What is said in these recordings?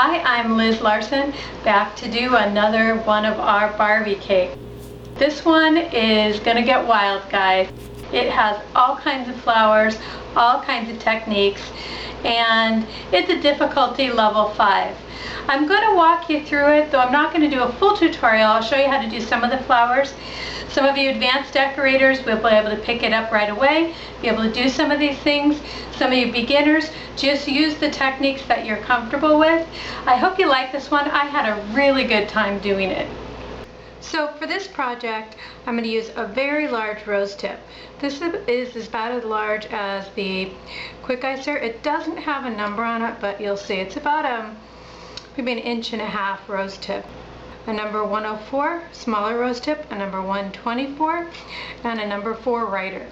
Hi, I'm Liz Larson, back to do another one of our Barbie cake. This one is gonna get wild, guys. It has all kinds of flowers, all kinds of techniques, and it's a difficulty level 5. I'm going to walk you through it, though I'm not going to do a full tutorial. I'll show you how to do some of the flowers. Some of you advanced decorators will be able to pick it up right away, be able to do some of these things. Some of you beginners, just use the techniques that you're comfortable with. I hope you like this one. I had a really good time doing it. So for this project, I'm going to use a very large rose tip. This is about as large as the Quick Icer. It doesn't have a number on it, but you'll see it's about maybe 1.5 inches rose tip. A number 104 smaller rose tip, a number 124, and a number 4 writer.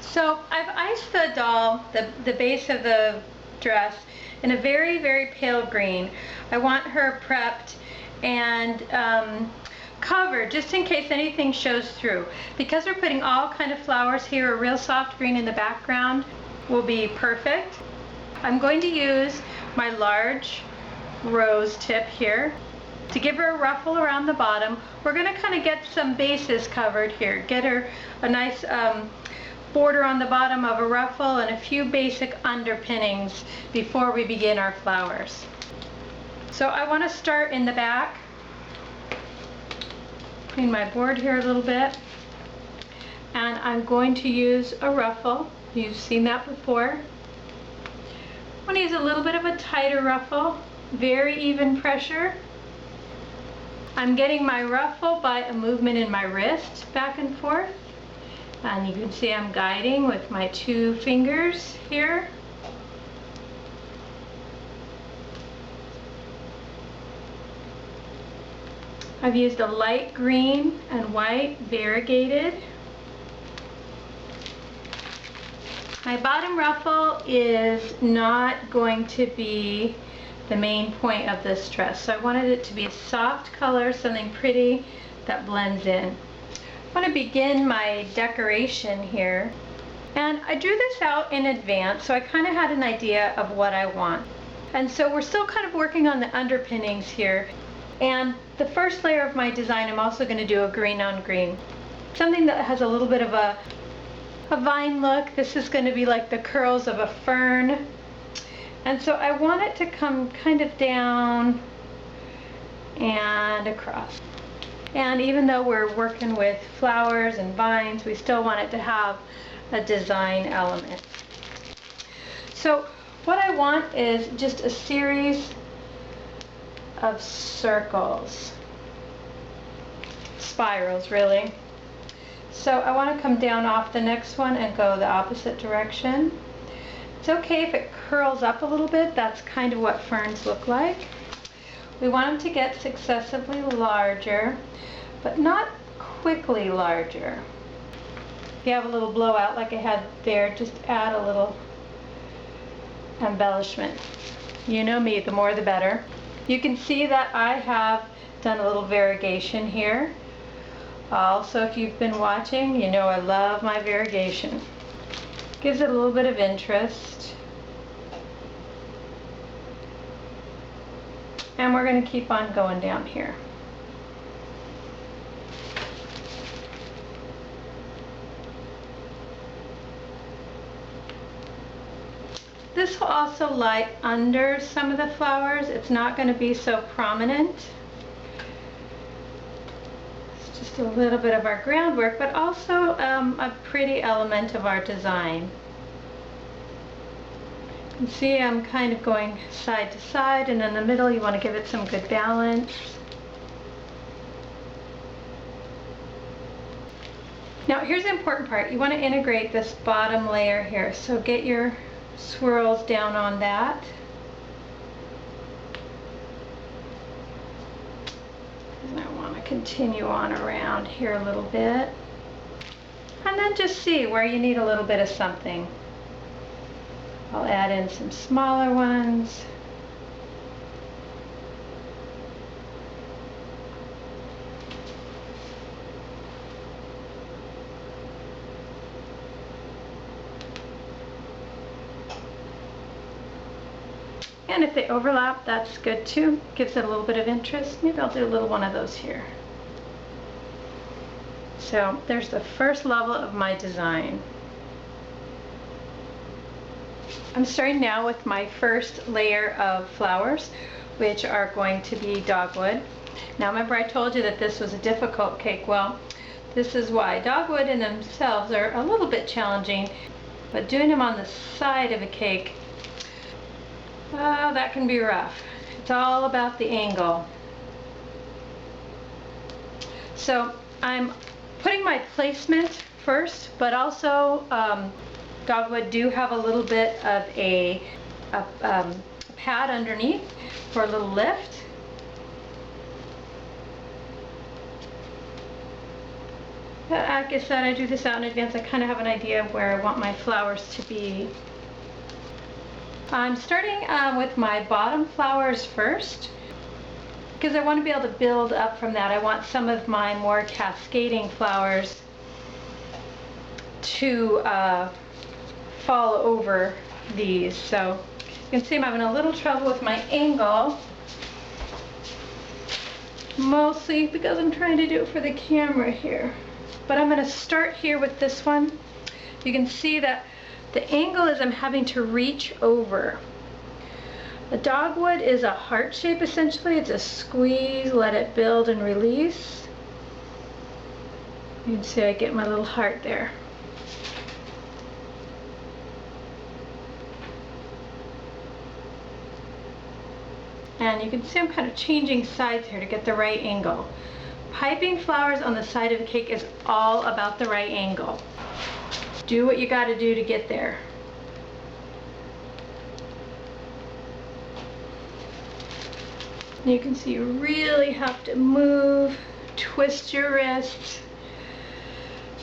So I've iced the doll, the base of the dress, in a very, very pale green. I want her prepped and covered just in case anything shows through. Because we're putting all kind of flowers here, a real soft green in the background will be perfect. I'm going to use my large rose tip here to give her a ruffle around the bottom. We're going to kind of get some bases covered here, get her a nice border on the bottom of a ruffle and a few basic underpinnings before we begin our flowers. So I want to start in the back, clean my board here a little bit, and I'm going to use a ruffle. You've seen that before. I'm going to use a little bit of a tighter ruffle, very even pressure. I'm getting my ruffle by a movement in my wrist back and forth, and you can see I'm guiding with my 2 fingers here. I've used a light green and white variegated. My bottom ruffle is not going to be the main point of this dress, so I wanted it to be a soft color, something pretty that blends in. I want to begin my decoration here, and I drew this out in advance, so I kind of had an idea of what I want. And so we're still kind of working on the underpinnings here. And the first layer of my design, I'm also going to do a green on green. Something that has a little bit of a vine look. This is going to be like the curls of a fern. And so I want it to come kind of down and across. And even though we're working with flowers and vines, we still want it to have a design element. So what I want is just a series of circles, spirals really. So I want to come down off the next one and go the opposite direction. It's okay if it curls up a little bit. That's kind of what ferns look like. We want them to get successively larger, but not quickly larger. If you have a little blowout like I had there, just add a little embellishment. You know me, the more the better. You can see that I have done a little variegation here. Also, if you've been watching, you know I love my variegation. Gives it a little bit of interest. And we're going to keep on going down here. This will also lie under some of the flowers. It's not going to be so prominent. It's just a little bit of our groundwork, but also a pretty element of our design. You can see I'm kind of going side to side, and in the middle you want to give it some good balance. Now here's the important part. You want to integrate this bottom layer here. So get your swirls down on that. And I want to continue on around here a little bit. And then just see where you need a little bit of something. I'll add in some smaller ones. And if they overlap, that's good too. Gives it a little bit of interest. Maybe I'll do a little one of those here. So there's the first level of my design. I'm starting now with my first layer of flowers, which are going to be dogwood. Now remember I told you that this was a difficult cake. Well, this is why. Dogwood in themselves are a little bit challenging, but doing them on the side of a cake, that can be rough. It's all about the angle. So I'm putting my placement first, but also dogwood do have a little bit of a pad underneath for a little lift. Like I said, I do this out in advance. I kind of have an idea of where I want my flowers to be. I'm starting with my bottom flowers first because I want to be able to build up from that. I want some of my more cascading flowers to fall over these. So you can see I'm having a little trouble with my angle, mostly because I'm trying to do it for the camera here. But I'm going to start here with this one. You can see that the angle is I'm having to reach over. The dogwood is a heart shape essentially. It's a squeeze, let it build and release. You can see I get my little heart there. And you can see I'm kind of changing sides here to get the right angle. Piping flowers on the side of a cake is all about the right angle. Do what you got to do to get there. You can see you really have to move, twist your wrist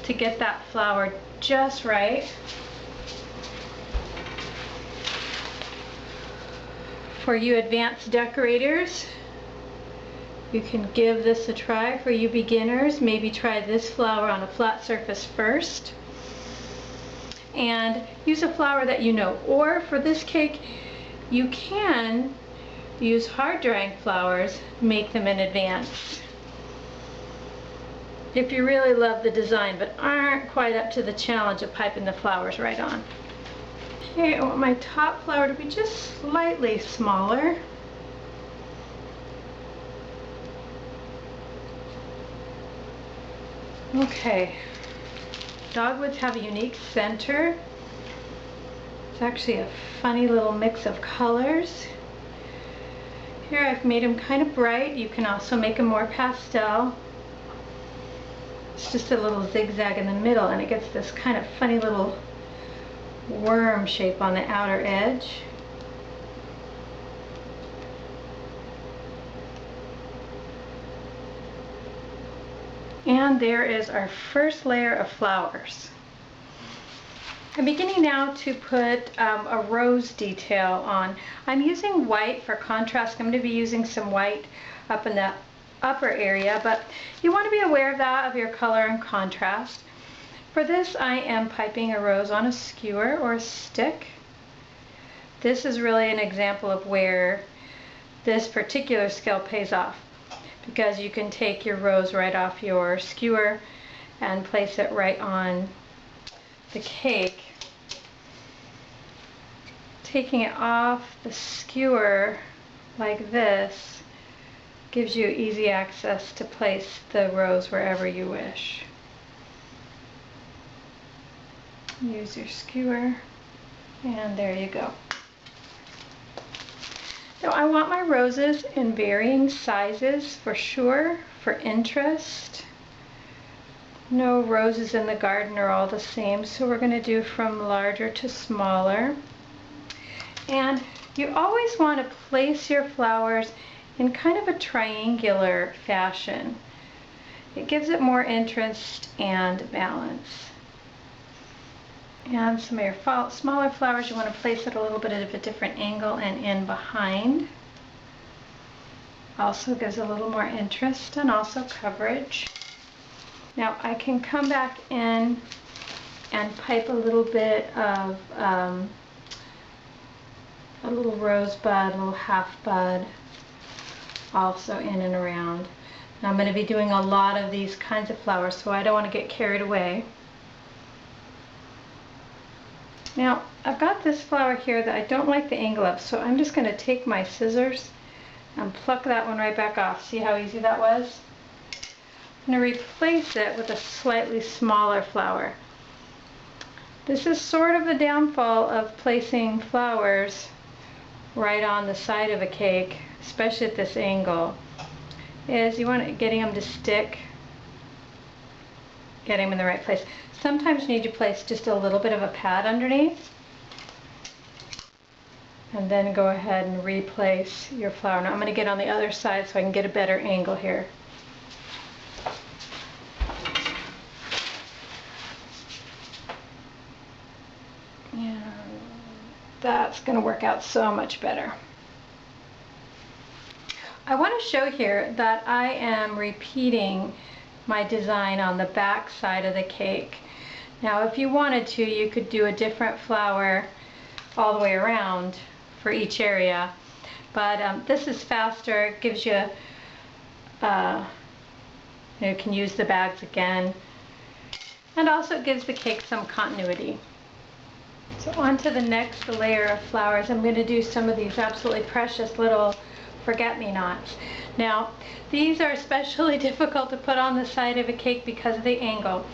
to get that flower just right. For you advanced decorators, you can give this a try. For you beginners, maybe try this flower on a flat surface first and use a flower that you know. Or for this cake, you can use hard drying flowers, make them in advance if you really love the design but aren't quite up to the challenge of piping the flowers right on. Okay, I want my top flower to be just slightly smaller. Okay, dogwoods have a unique center. It's actually a funny little mix of colors. Here I've made them kind of bright. You can also make them more pastel. It's just a little zigzag in the middle and it gets this kind of funny little worm shape on the outer edge. And there is our first layer of flowers. I'm beginning now to put a rose detail on. I'm using white for contrast. I'm going to be using some white up in the upper area, but you want to be aware of that, of your color and contrast. For this, I am piping a rose on a skewer or a stick. This is really an example of where this particular skill pays off, because you can take your rose right off your skewer and place it right on the cake. Taking it off the skewer like this gives you easy access to place the rose wherever you wish. Use your skewer, and there you go. Now I want my roses in varying sizes for sure, for interest. No roses in the garden are all the same, so we're going to do from larger to smaller. And you always want to place your flowers in kind of a triangular fashion. It gives it more interest and balance. And some of your smaller flowers, you want to place at a little bit of a different angle and in behind. Also gives a little more interest and also coverage. Now I can come back in and pipe a little bit of a little rosebud, a little half bud, also in and around. And I'm going to be doing a lot of these kinds of flowers, so I don't want to get carried away. Now, I've got this flower here that I don't like the angle of, so I'm just going to take my scissors and pluck that one right back off. See how easy that was? I'm going to replace it with a slightly smaller flower. This is sort of the downfall of placing flowers right on the side of a cake, especially at this angle, is you want getting them to stick, getting them in the right place. Sometimes you need to place just a little bit of a pad underneath, and then go ahead and replace your flower. Now I'm going to get on the other side so I can get a better angle here. And that's going to work out so much better. I want to show here that I am repeating my design on the back side of the cake. Now if you wanted to, you could do a different flower all the way around for each area, but this is faster. It gives you, you can use the bags again, and also it gives the cake some continuity. So on to the next layer of flowers. I'm going to do some of these absolutely precious little forget-me-nots. Now, these are especially difficult to put on the side of a cake because of the angle.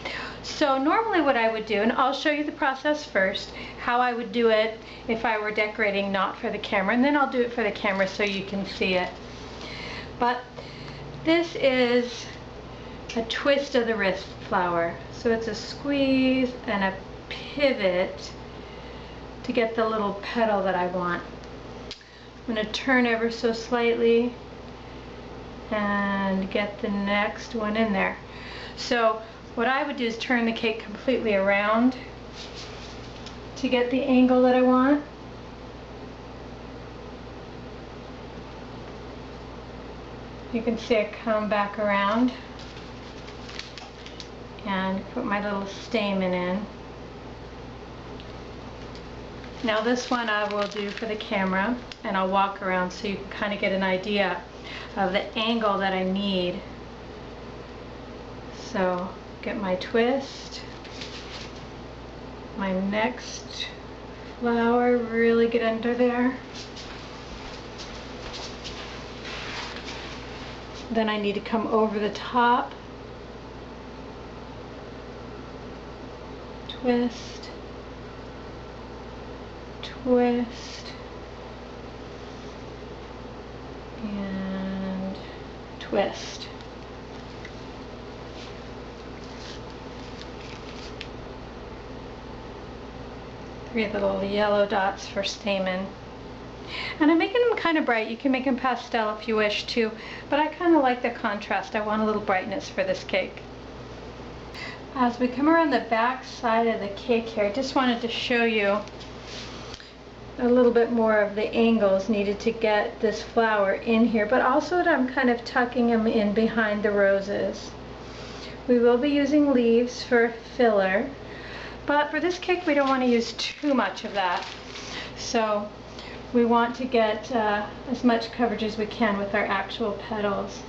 So normally what I would do, and I'll show you the process first, how I would do it if I were decorating not for the camera, and then I'll do it for the camera so you can see it. But this is a twist of the wrist flower. So it's a squeeze and a pivot to get the little petal that I want. I'm going to turn ever so slightly and get the next one in there. So what I would do is turn the cake completely around to get the angle that I want. You can see I come back around and put my little stamen in. Now this one I will do for the camera, and I'll walk around so you can kind of get an idea of the angle that I need. So get my twist, my next flower, really get under there. Then I need to come over the top, twist, twist, and twist. Three little yellow dots for stamen. And I'm making them kind of bright. You can make them pastel if you wish to, but I kind of like the contrast. I want a little brightness for this cake. As we come around the back side of the cake here, I just wanted to show you a little bit more of the angles needed to get this flower in here, but also that I'm kind of tucking them in behind the roses. We will be using leaves for filler, but for this cake we don't want to use too much of that. So we want to get as much coverage as we can with our actual petals.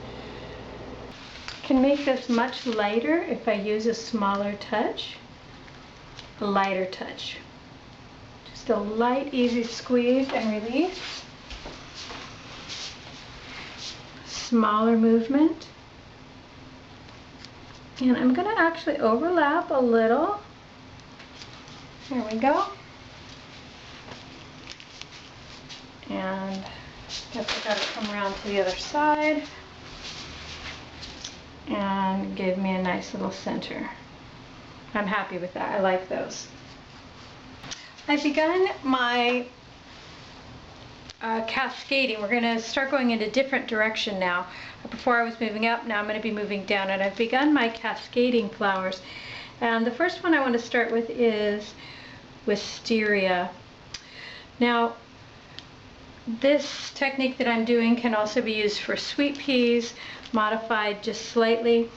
I can make this much lighter if I use a smaller touch, a lighter touch. Just a light, easy squeeze and release. Smaller movement. And I'm going to actually overlap a little. There we go. And I guess I got to come around to the other side and give me a nice little center. I'm happy with that. I like those. I've begun my cascading. We're going to start going in a different direction now. Before I was moving up, now I'm going to be moving down, and I've begun my cascading flowers. And the first one I want to start with is Wisteria. Now, This technique that I'm doing can also be used for sweet peas, modified just slightly.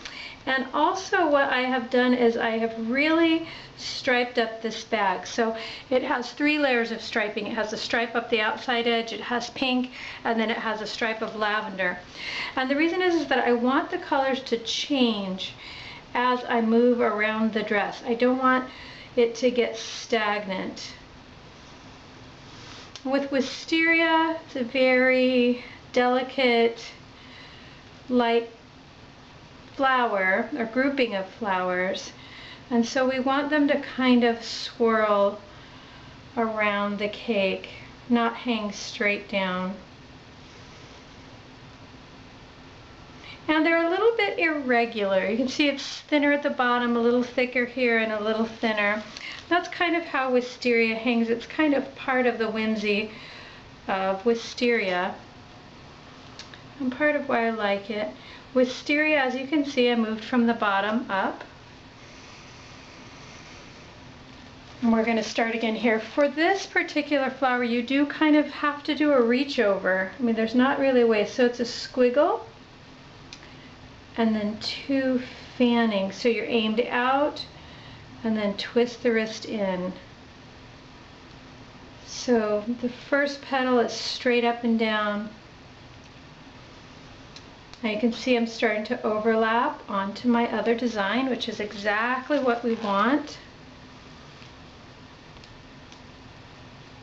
And also what I have done is I have really striped up this bag. So it has 3 layers of striping. It has a stripe up the outside edge, it has pink, and then it has a stripe of lavender. And the reason is that I want the colors to change as I move around the dress. I don't want it to get stagnant. With Wisteria, it's a very delicate, light flower, or grouping of flowers, and so we want them to kind of swirl around the cake, not hang straight down. And they're a little bit irregular. You can see it's thinner at the bottom, a little thicker here, and a little thinner. That's kind of how Wisteria hangs. It's kind of part of the whimsy of Wisteria, and part of why I like it. Wisteria, as you can see, I moved from the bottom up. And we're going to start again here. For this particular flower, you do kind of have to do a reach over. I mean, there's not really a way. So it's a squiggle and then 2 fanning. So you're aimed out and then twist the wrist in. So the first petal is straight up and down. Now you can see I'm starting to overlap onto my other design, which is exactly what we want.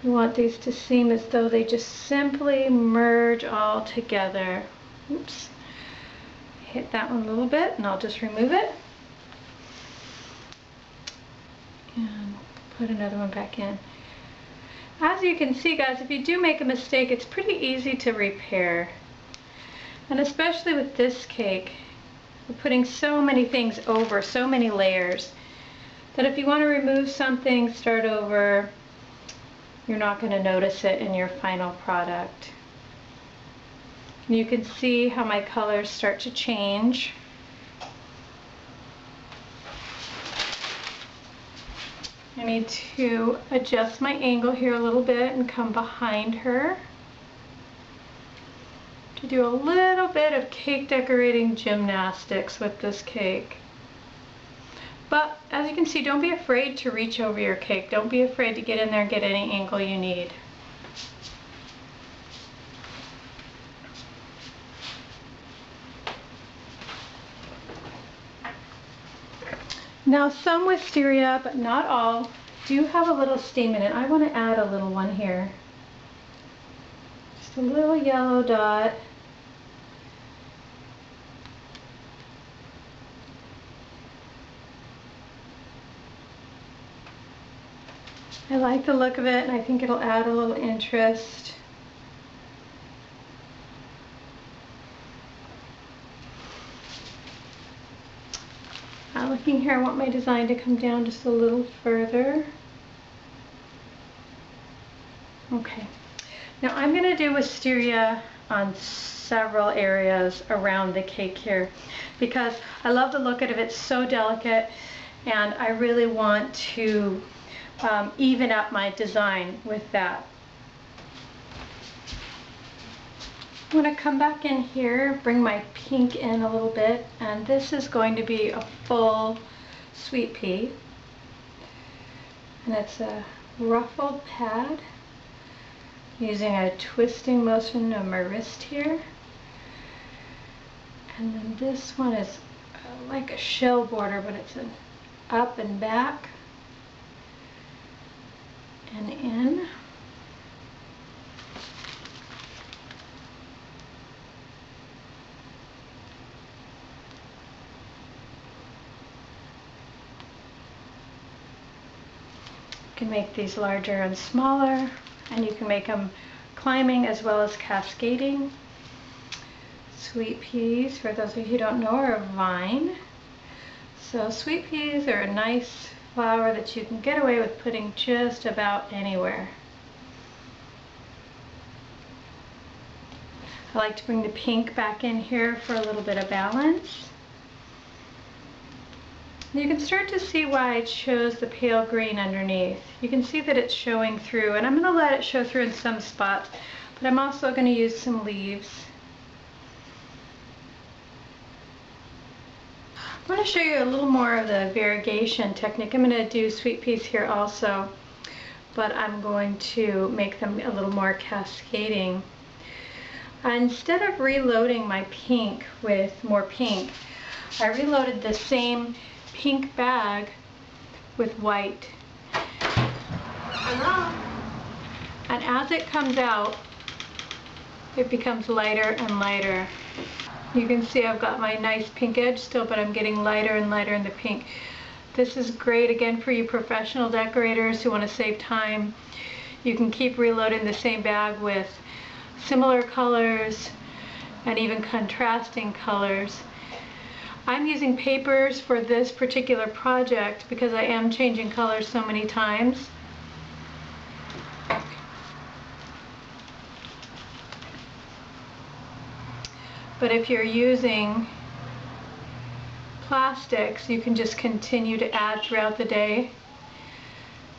We want these to seem as though they just simply merge all together. Oops. Hit that one a little bit and I'll just remove it. And put another one back in. As you can see, guys, if you do make a mistake, it's pretty easy to repair. And especially with this cake, we're putting so many things over, so many layers, that if you want to remove something, start over, you're not going to notice it in your final product. And you can see how my colors start to change. I need to adjust my angle here a little bit and come behind her to do a little bit of cake decorating gymnastics with this cake. But as you can see, don't be afraid to reach over your cake. Don't be afraid to get in there and get any angle you need. Now some Wisteria, but not all, do have a little steam in it. I want to add a little one here. Just a little yellow dot. I like the look of it, and I think it'll add a little interest. Looking here, I want my design to come down just a little further. Okay. Now I'm going to do Wisteria on several areas around the cake here because I love the look of it. It's so delicate, and I really want to even up my design with that. I'm going to come back in here, bring my pink in a little bit, and this is going to be a full sweet pea. And it's a ruffled pad using a twisting motion of my wrist here. And then this one is like a shell border, but it's an up and back and in. You can make these larger and smaller, and you can make them climbing as well as cascading. Sweet peas, for those of you who don't know, are a vine. So sweet peas are a nice flower that you can get away with putting just about anywhere. I like to bring the pink back in here for a little bit of balance. You can start to see why I chose the pale green underneath. You can see that it's showing through, and I'm going to let it show through in some spots, But I'm also going to use some leaves. I'm going to show you a little more of the variegation technique. I'm going to do sweet peas here also, but I'm going to make them a little more cascading. Instead of reloading my pink with more pink, I reloaded the same pink bag with white. And as it comes out, it becomes lighter and lighter. You can see I've got my nice pink edge still, but I'm getting lighter and lighter in the pink. This is great again for you professional decorators who want to save time. You can keep reloading the same bag with similar colors and even contrasting colors. I'm using papers for this particular project because I am changing colors so many times. But if you're using plastics, you can just continue to add throughout the day.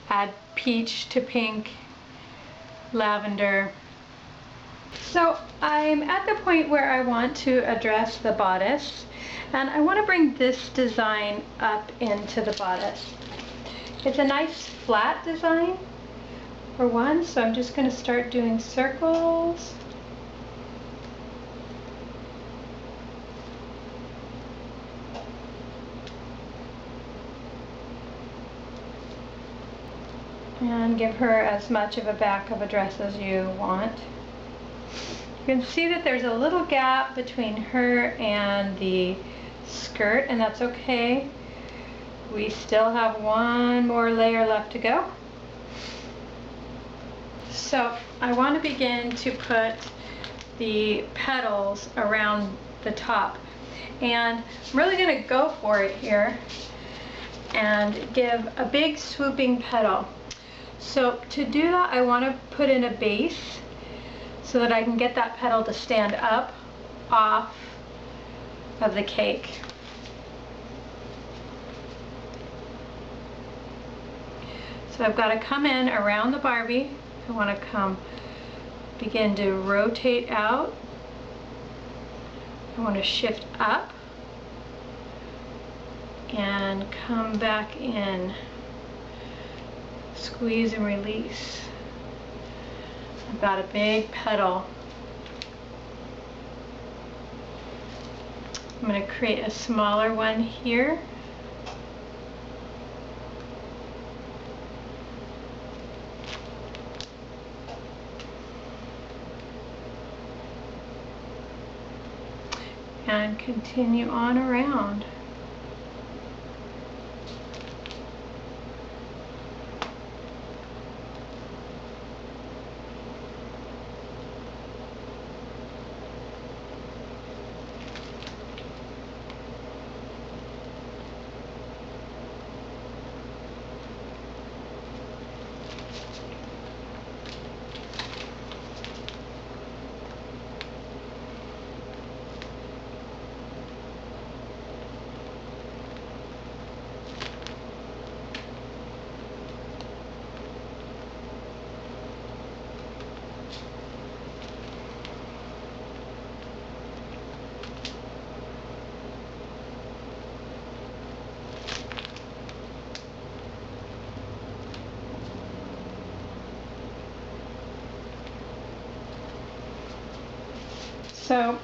Add peach to pink, lavender. So I'm at the point where I want to address the bodice, and I want to bring this design up into the bodice. It's a nice flat design for one, so I'm just going to start doing circles. And give her as much of a back of a dress as you want. You can see that there's a little gap between her and the skirt, and that's okay. We still have one more layer left to go. So I want to begin to put the petals around the top, and I'm really going to go for it here and give a big swooping petal. So to do that, I want to put in a base so that I can get that petal to stand up off of the cake. So I've got to come in around the Barbie. I want to begin to rotate out. I want to shift up and come back in. Squeeze and release. I've got a big petal. I'm going to create a smaller one here. And continue on around. So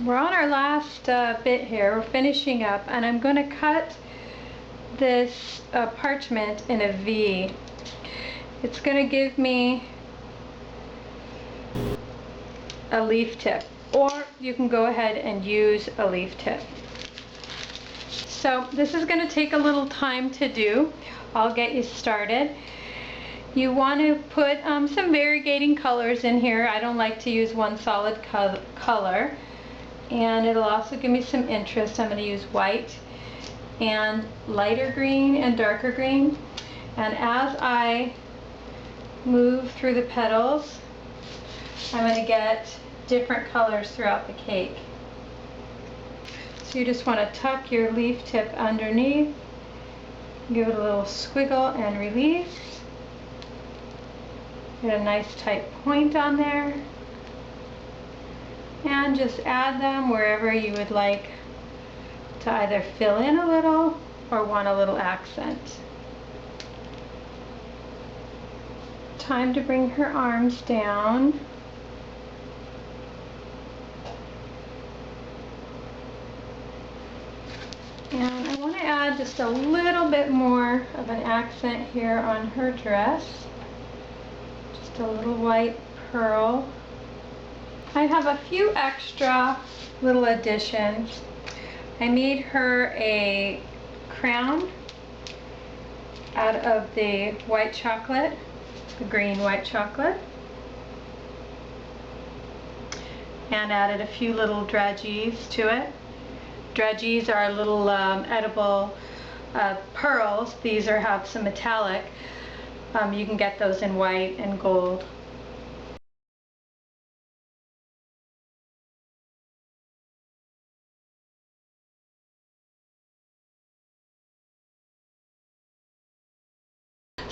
we're on our last bit here. We're finishing up, and I'm going to cut this parchment in a V. It's going to give me a leaf tip, or you can go ahead and use a leaf tip. So this is going to take a little time to do. I'll get you started. You want to put some variegating colors in here. I don't like to use one solid color, and it'll also give me some interest. I'm going to use white and lighter green and darker green, and as I move through the petals, I'm going to get different colors throughout the cake. So you just want to tuck your leaf tip underneath, give it a little squiggle and release. Get a nice tight point on there. and just add them wherever you would like to either fill in a little or want a little accent. Time to bring her arms down. And I want to add just a little bit more of an accent here on her dress. Just a little white pearl. I have a few extra little additions. I made her a crown out of the white chocolate, the green white chocolate, and added a few little dredgies to it. Dredgies are little edible pearls. These have some metallic. You can get those in white and gold.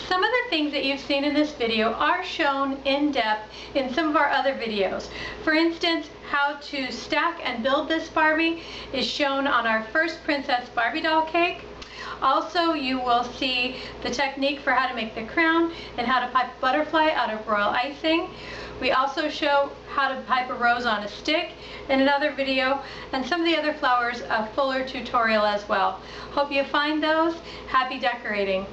Some of the things that you've seen in this video are shown in depth in some of our other videos. For instance, how to stack and build this Barbie is shown on our first Princess Barbie doll cake. Also, you will see the technique for how to make the crown and how to pipe a butterfly out of royal icing. We also show how to pipe a rose on a stick in another video, and some of the other flowers a fuller tutorial as well. Hope you find those. Happy decorating!